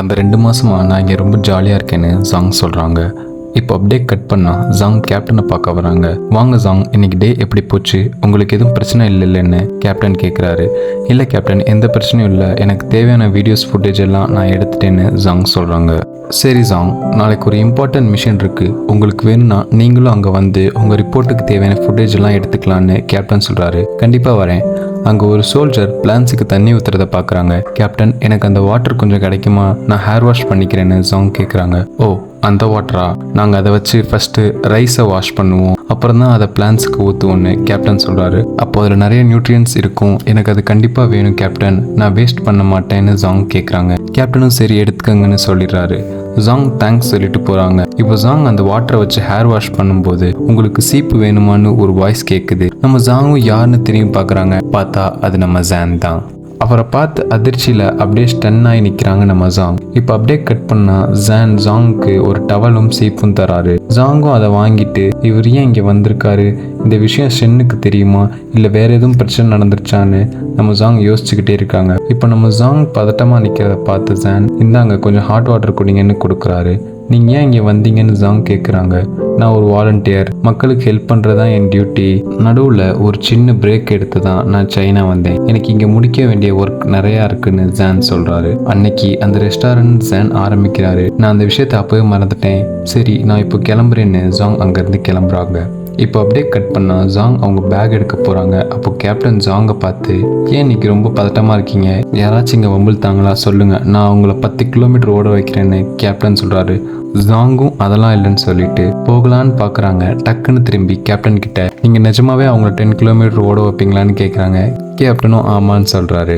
அந்த 2 மாசமா நான் இங்கே ரொம்ப ஜாலியாக இருக்கேன்னு ஜாங் சொல்கிறாங்க. இப்போ அப்படியே கட் பண்ணால் ஜாங் கேப்டனை பார்க்க வராங்க. வாங்க ஜாங், இன்னைக்கு டே எப்படி போச்சு, உங்களுக்கு எதுவும் பிரச்சனை இல்லைன்னு கேப்டன் கேட்குறாரு. இல்லை கேப்டன், எந்த பிரச்சனையும் இல்லை, எனக்கு தேவையான வீடியோஸ் ஃபுட்டேஜ் எல்லாம் நான் எடுத்துட்டேன்னு ஜாங் சொல்கிறாங்க. சரி ஜாங், நாளைக்கு ஒரு இம்பார்ட்டன்ட் மிஷன் இருக்குது, உங்களுக்கு வேணும்னா நீங்களும் அங்கே வந்து உங்கள் ரிப்போர்ட்டுக்கு தேவையான ஃபுட்டேஜ் எல்லாம் எடுத்துக்கலான்னு கேப்டன் சொல்கிறாரு. கண்டிப்பாக வரேன். அங்கே ஒரு சோல்ஜர் பிளான்ஸுக்கு தண்ணி ஊற்றுறதை பார்க்குறாங்க. கேப்டன், எனக்கு அந்த வாட்டர் கொஞ்சம் கிடைக்குமா, நான் ஹேர் வாஷ் பண்ணிக்கிறேன்னு ஜாங் கேட்குறாங்க. ஓ, அந்த வாட்டரா, நாங்கள் அதை வச்சு ஃபஸ்ட்டு ரைஸை வாஷ் பண்ணுவோம், அப்புறம் தான் அதை பிளான்ஸுக்கு ஊற்றுவோன்னு கேப்டன் சொல்கிறாரு. அப்போ அதில் நிறைய நியூட்ரியன்ஸ் இருக்கும், எனக்கு அது கண்டிப்பாக வேணும் கேப்டன், நான் வேஸ்ட் பண்ண மாட்டேன்னு ஜாங் கேட்குறாங்க. கேப்டனும் சரி எடுத்துக்கங்கன்னு சொல்லிடுறாரு. ஜாங் தேங்க்ஸ் சொல்லிட்டு போகிறாங்க. இப்போ ஜாங் அந்த வாட்டரை வச்சு ஹேர் வாஷ் பண்ணும்போது உங்களுக்கு சீப்பு வேணுமான்னு ஒரு வாய்ஸ் கேட்குது. நம்ம ஜாங்கும் யாருன்னு திரும்பி பார்க்குறாங்க. பார்த்தா அது நம்ம ஜான் தான். அவரை பார்த்து அதிர்ச்சியில் அப்படியே ஸ்டன் ஆகி நிற்கிறாங்க நம்ம ஜாங். இப்போ அப்படியே கட் பண்ணால் ஜாங்குக்கு ஒரு டவலும் சீப்பும் தராரு. ஜாங்கும் அதை வாங்கிட்டு இவர் ஏன் இங்கே வந்திருக்காரு, இந்த விஷயம் ஷென்னுக்கு தெரியுமா இல்லை வேற எதுவும் பிரச்சனை நடந்துருச்சான்னு நம்ம ஜாங் யோசிச்சுக்கிட்டே இருக்காங்க. இப்போ நம்ம ஜாங் பதட்டமாக நிற்கிறத பார்த்து ஜான், இந்தாங்க கொஞ்சம் ஹாட் வாட்டர் குடிங்கன்னு கொடுக்குறாரு. நீங்கள் ஏன் இங்கே வந்தீங்கன்னு ஜாங் கேட்குறாங்க. நான் ஒரு வாலண்டியர், மக்களுக்கு ஹெல்ப் பண்ணுறது தான் என் டியூட்டி. நடுவில் ஒரு சின்ன பிரேக் எடுத்து தான் நான் சைனா வந்தேன், எனக்கு இங்கே முடிக்க வேண்டிய ஒர்க் நிறையா இருக்குன்னு ஜான் சொல்கிறாரு. அன்னைக்கு அந்த ரெஸ்டாரண்ட் ஜான் ஆரம்பிக்கிறாரு. நான் அந்த விஷயத்தை அப்போவே மறந்துட்டேன், சரி நான் இப்போ கிளம்புறேன்னு ஜாங் அங்கேருந்து கிளம்புறாங்க. இப்போ அப்படியே கட் பண்ணால் ஜாங் அவங்க பேக் எடுக்க போகிறாங்க. அப்போ கேப்டன் ஜாங்கை பார்த்து, ஏன் இன்னைக்கு ரொம்ப பதட்டமாக இருக்கீங்க, யாராச்சும் இங்கே வம்பிழ்த்தாங்களா சொல்லுங்கள், நான் அவங்கள 10 கிலோமீட்டர் ஓட வைக்கிறேன்னு கேப்டன் சொல்கிறாரு. ஜாங்கும் அதெல்லாம் இல்லைன்னு சொல்லிட்டு போகலான்னு பார்க்குறாங்க. டக்குன்னு திரும்பி கேப்டன் கிட்ட, நீங்கள் நிஜமாவே அவங்கள 10 கிலோமீட்டர் ஓட வைப்பீங்களான்னு கேட்குறாங்க. கேப்டனும் ஆமான்னு சொல்கிறாரு.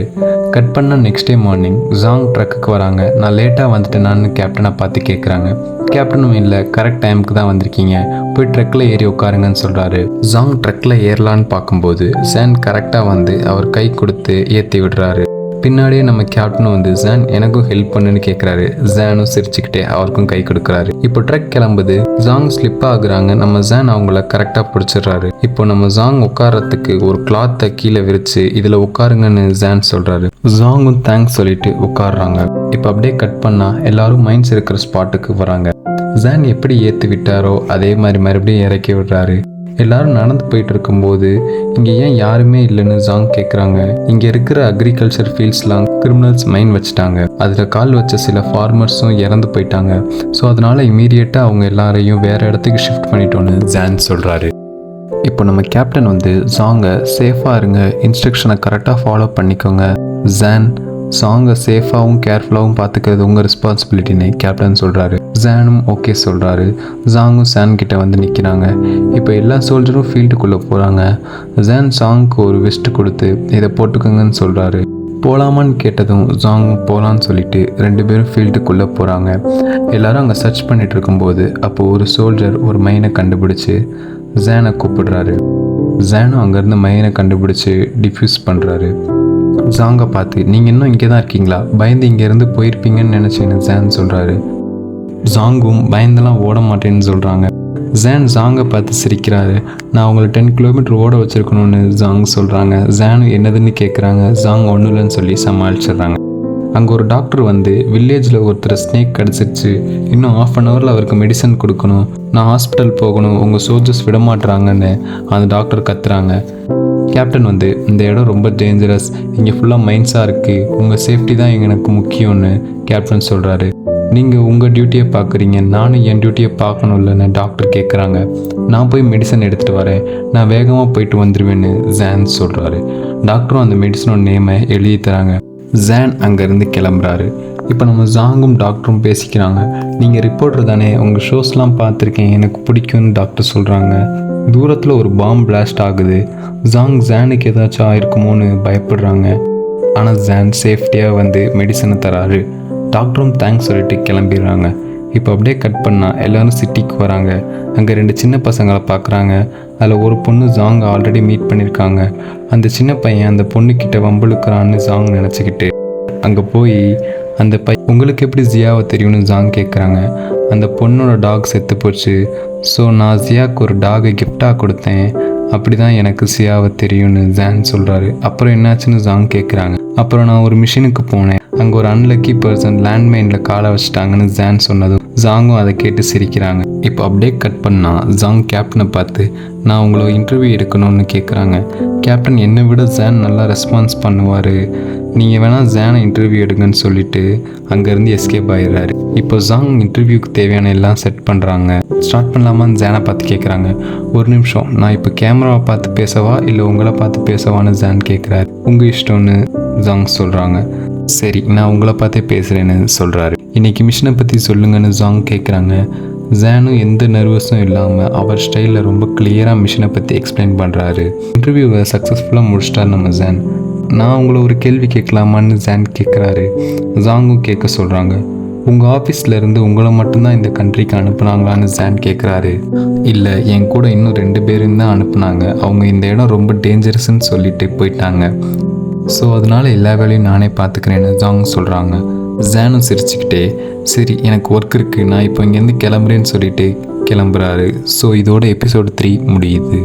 கட் பண்ண நெக்ஸ்ட் டே மார்னிங் ஜாங் ட்ரக்குக்கு வராங்க. நான் லேட்டாக வந்துட்டேனான்னு கேப்டனை பார்த்து கேட்குறாங்க. கேப்டனும் இல்லை, கரெக்ட் டைமுக்கு தான் வந்திருக்கீங்க, போய் ட்ரக்கில் ஏறி உட்காருங்கன்னு சொல்கிறாரு. ஜாங் ட்ரக்கில் ஏறலான்னு பார்க்கும்போது ஜான் கரெக்டாக வந்து அவர் கை கொடுத்து ஏற்றி விடுறாரு. பின்னாடியே நம்ம கேப்டனும் வந்து ஜான் எனக்கும் ஹெல்ப் பண்ணுன்னு கேட்குறாரு. ஜானும் சிரிச்சுக்கிட்டே அவருக்கும் கை கொடுக்குறாரு. இப்போ ட்ரக் கிளம்புது. ஜாங் ஸ்லிப் ஆகுறாங்க. நம்ம ஜான் அவங்கள கரெக்டாக பிடிச்சிடுறாரு. இப்போ நம்ம ஜாங் உட்காரத்துக்கு ஒரு கிளாத்தை கீழே விரிச்சு இதில் உட்காருங்கன்னு ஜான் சொல்கிறாரு. ஜாங்கும் தேங்க்ஸ் சொல்லிட்டு உட்காடுறாங்க. இப்போ அப்படியே கட் பண்ணால் எல்லாரும் மைண்ட்ஸ் இருக்கிற ஸ்பாட்டுக்கு வராங்க. ஜான் எப்படி ஏற்றி விட்டாரோ அதே மாதிரி மறுபடியும் இறக்கி விடுறாரு. எல்லாரும் நடந்து போயிட்டு இருக்கும்போது இங்கே ஏன் யாருமே இல்லைன்னு ஜாங் கேட்குறாங்க. இங்கே இருக்கிற அக்ரிகல்ச்சர் ஃபீல்ட்ஸ்லாம் கிரிமினல்ஸ் மைன் வச்சுட்டாங்க, அதில் கால் வச்ச சில ஃபார்மர்ஸும் இறந்து போயிட்டாங்க, ஸோ அதனால இமீடியட்டாக அவங்க எல்லாரையும் வேற இடத்துக்கு ஷிஃப்ட் பண்ணிட்டோன்னு ஜான் சொல்கிறாரு. இப்போ நம்ம கேப்டன் வந்து ஜாங்கை சேஃபாக இருங்க, இன்ஸ்ட்ரக்ஷனை கரெக்டாக ஃபாலோ பண்ணிக்கோங்க, ஜான் சாங்கை சேஃபாகவும் கேர்ஃபுல்லாகவும் பார்த்துக்கிறது உங்கள் ரெஸ்பான்சிபிலிட்டின்னு கேப்டன் சொல்கிறாரு. ஜானும் ஓகே சொல்கிறாரு. ஜாங்கும் சான் கிட்ட வந்து நிற்கிறாங்க. இப்போ எல்லா சோல்ஜரும் ஃபீல்டுக்குள்ளே போகிறாங்க. ஜான் சாங்க்கு ஒரு வெஸ்ட் கொடுத்து இதை போட்டுக்கோங்கன்னு சொல்கிறாரு. போகலாமான்னு கேட்டதும் ஜாங்கும் போகலான்னு சொல்லிட்டு 2 பேரும் ஃபீல்டுக்குள்ளே போகிறாங்க. எல்லாரும் அங்கே சர்ச் பண்ணிட்டு இருக்கும்போது அப்போது ஒரு சோல்ஜர் ஒரு மைனை கண்டுபிடிச்சி ஜானை கூப்பிடுறாரு. ஜானும் அங்கேருந்து மைனை கண்டுபிடிச்சி டிஃப்யூஸ் பண்ணுறாரு. ஜாங்கை பார்த்து, நீங்கள் இன்னும் இங்கே தான் இருக்கீங்களா, பயந்து இங்கேருந்து போயிருப்பீங்கன்னு நினச்சேன்னு ஜான் சொல்கிறாரு. ஜாங்கும் பயந்தெல்லாம் ஓட மாட்டேன்னு சொல்கிறாங்க. ஜாங்கை பார்த்து சிரிக்கிறாரு. நான் அவங்கள 10 கிலோமீட்டர் ஓட வச்சுருக்கணும்னு ஜாங் சொல்கிறாங்க. ஜானு என்னதுன்னு கேட்குறாங்க. ஜாங் ஒன்றும் இல்லைன்னு சொல்லி சமாளிச்சிடுறாங்க. அங்கே ஒரு டாக்டர் வந்து வில்லேஜில் ஒருத்தர் ஸ்னேக் கடிச்சிருச்சு, இன்னும் 1/2 ஹவரில் அவருக்கு மெடிசன் கொடுக்கணும், நான் ஹாஸ்பிட்டல் போகணும், உங்கள் சோல்ஜர்ஸ் விடமாட்டுறாங்கன்னு அந்த டாக்டர் கத்துறாங்க. கேப்டன் வந்து, இந்த இடம் ரொம்ப டேஞ்சரஸ், இங்கே ஃபுல்லாக மைன்ஸாக இருக்குது, உங்கள் சேஃப்டி தான் எனக்கு முக்கியம்னு கேப்டன் சொல்கிறாரு. நீங்கள் உங்கள் டியூட்டியை பார்க்குறீங்க, நானும் என் டியூட்டியை பார்க்கணும் இல்லைன்னு டாக்டர் கேட்குறாங்க. நான் போய் மெடிசன் எடுத்துகிட்டு வரேன், நான் வேகமாக போயிட்டு வந்துடுவேன்னு ஜான் சொல்கிறாரு. டாக்டரும் அந்த மெடிசனோட நேமை எழுதி தராங்க. ஜான் அங்கேருந்து கிளம்புறாரு. இப்போ நம்ம ஜாங்கும் டாக்டரும் பேசிக்கிறாங்க. நீங்கள் ரிப்போர்ட்டர் தானே, உங்கள் ஷோஸ்லாம் பார்த்துருக்கேன், எனக்கு பிடிக்கும்னு டாக்டர் சொல்கிறாங்க. தூரத்தில் ஒரு பாம் பிளாஸ்ட் ஆகுது. ஜானுக்கு ஏதாச்சும் ஆயிருக்குமோன்னு பயப்படுறாங்க. ஆனால் ஜான் சேஃப்டியாக வந்து மெடிசனை தராரு. டாக்டரும் தேங்க்ஸ் சொல்லிட்டு கிளம்பிடுறாங்க. இப்போ அப்படியே கட் பண்ணால் எல்லோரும் சிட்டிக்கு வராங்க. அங்கே 2 சின்ன பசங்களை பார்க்குறாங்க. அதில் ஒரு பொண்ணு ஜாங் ஆல்ரெடி மீட் பண்ணியிருக்காங்க. அந்த சின்ன பையன் அந்த பொண்ணுக்கிட்ட வம்புழுக்கிறான்னு ஜாங் நினச்சிக்கிட்டு அங்கே போய் அந்த உங்களுக்கு எப்படி ஜியாவை தெரியும்னு ஜாங் கேட்குறாங்க. அந்த பொண்ணோட டாக் செத்து போச்சு, ஸோ நான் ஜியாவுக்கு ஒரு டாகை கிஃப்டாக கொடுத்தேன், அப்படி தான் எனக்கு சியாவை தெரியும்னு ஜான் சொல்கிறாரு. அப்புறம் என்னாச்சுன்னு ஜாங் கேட்குறாங்க. அப்புறம் நான் ஒரு மிஷினுக்கு போனேன், அங்கே ஒரு அன்லக்கி பர்சன் லேண்ட்மைனில் காலை வச்சிட்டாங்கன்னு ஜான் சொன்னதும் ஜாங்கும் அதை கேட்டு சிரிக்கிறாங்க. இப்போ அப்படியே கட் பண்ணால் ஜாங் கேப்டனை பார்த்து நான் உங்களை இன்டர்வியூ எடுக்கணும்னு கேட்குறாங்க. கேப்டன் என்னை விட ஜான் நல்லா ரெஸ்பான்ஸ் பண்ணுவார், நீங்கள் வேணால் ஜானை இன்டர்வியூ எடுங்கன்னு சொல்லிட்டு அங்கேருந்து எஸ்கேப் ஆகிடுறாரு. இப்போ ஜாங் இன்டர்வியூக்கு தேவையான எல்லாம் செட் பண்ணுறாங்க. ஸ்டார்ட் பண்ணலாமான்னு ஜானை பார்த்து கேட்குறாங்க. ஒரு நிமிஷம், நான் இப்போ கேமராவை பார்த்து பேசவா இல்லை உங்களை பார்த்து பேசவான்னு ஜான் கேட்குறாரு. உங்கள் இஷ்டம்னு ஜாங் சொல்கிறாங்க. சரி, நான் உங்களை பார்த்தே பேசுகிறேன்னு சொல்கிறாரு. இன்றைக்கி மிஷினை பற்றி சொல்லுங்கன்னு ஜாங் கேட்குறாங்க. ஜானும் எந்த நர்வஸும் இல்லாமல் அவர் ஸ்டைலில் ரொம்ப கிளியராக மிஷினை பற்றி எக்ஸ்பிளைன் பண்ணுறாரு. இன்டர்வியூவை சக்ஸஸ்ஃபுல்லாக முடிச்சிட்டார் நம்ம ஜான். நான் உங்களை ஒரு கேள்வி கேட்கலாமான்னு ஜான் கேட்குறாரு. ஜாங்கும் கேட்க சொல்கிறாங்க. உங்கள் ஆஃபீஸ்லேருந்து உங்களை மட்டும்தான் இந்த கண்ட்ரிக்கு அனுப்புனாங்களான்னு ஜான் கேட்குறாரு. இல்லை, என் கூட இன்னும் 2 பேரும் தான் அனுப்புனாங்க. அவங்க இந்த இடம் ரொம்ப டேஞ்சரஸ்ன்னு சொல்லிட்டு போயிட்டாங்க. ஸோ அதனால் எல்லா வேலையும் நானே பார்த்துக்கிறேன்னு ஜாங் சொல்கிறாங்க. ஜானும் சிரிச்சுக்கிட்டே சரி எனக்கு ஒர்க் இருக்குது, நான் இப்போ இங்கேருந்து கிளம்புறேன்னு சொல்லிட்டு கிளம்புறாரு. ஸோ இதோட எபிசோடு 3 முடியுது.